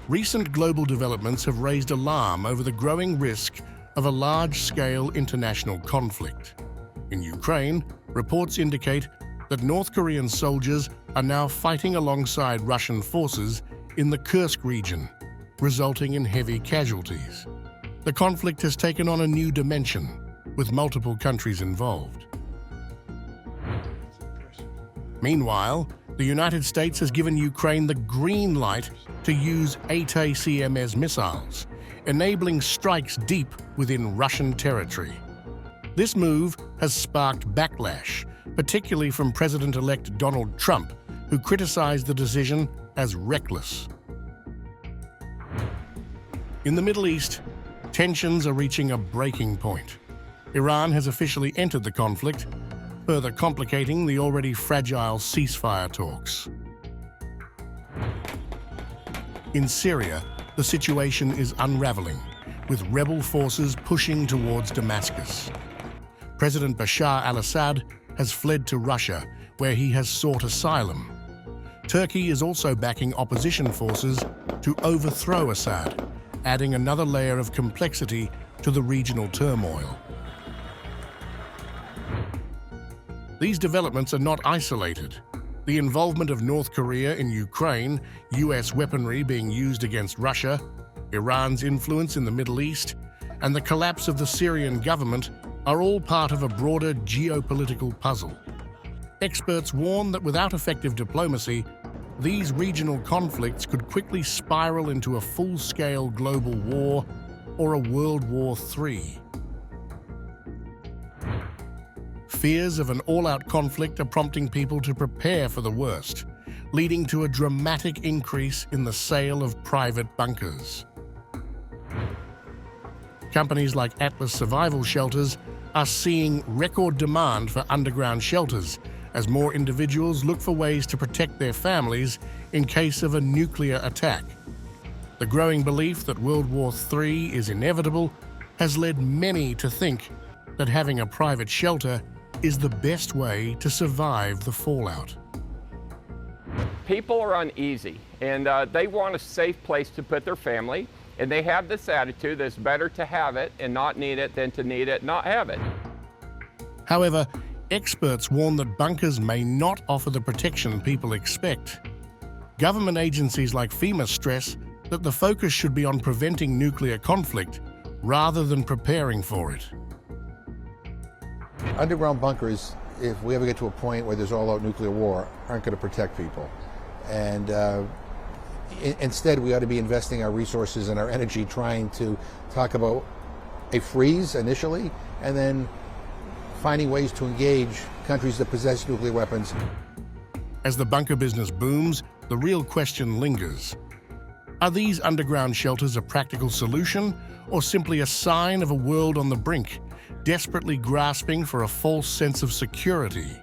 Recent global developments have raised alarm over the growing risk of a large-scale international conflict. In Ukraine, reports indicate that North Korean soldiers are now fighting alongside Russian forces in the Kursk region, resulting in heavy casualties. The conflict has taken on a new dimension, with multiple countries involved. Meanwhile, the United States has given Ukraine the green light to use ATACMS missiles, enabling strikes deep within Russian territory. This move has sparked backlash, particularly from President-elect Donald Trump, who criticized the decision as reckless. In the Middle East, tensions are reaching a breaking point. Iran has officially entered the conflict, further complicating the already fragile ceasefire talks. In Syria, the situation is unraveling, with rebel forces pushing towards Damascus. President Bashar al-Assad has fled to Russia, where he has sought asylum. Turkey is also backing opposition forces to overthrow Assad, adding another layer of complexity to the regional turmoil. These developments are not isolated. The involvement of North Korea in Ukraine, US weaponry being used against Russia, Iran's influence in the Middle East, and the collapse of the Syrian government are all part of a broader geopolitical puzzle. Experts warn that without effective diplomacy, these regional conflicts could quickly spiral into a full-scale global war or a World War III. Fears of an all-out conflict are prompting people to prepare for the worst, leading to a dramatic increase in the sale of private bunkers. Companies like Atlas Survival Shelters are seeing record demand for underground shelters as more individuals look for ways to protect their families in case of a nuclear attack. The growing belief that World War III is inevitable has led many to think that having a private shelter is the best way to survive the fallout. People are uneasy, and they want a safe place to put their family, and they have this attitude that it's better to have it and not need it than to need it and not have it. However, experts warn that bunkers may not offer the protection people expect. Government agencies like FEMA stress that the focus should be on preventing nuclear conflict rather than preparing for it. Underground bunkers, if we ever get to a point where there's all-out nuclear war, aren't going to protect people. And instead, we ought to be investing our resources and our energy trying to talk about a freeze initially, and then finding ways to engage countries that possess nuclear weapons. As the bunker business booms, the real question lingers. Are these underground shelters a practical solution, or simply a sign of a world on the brink, desperately grasping for a false sense of security?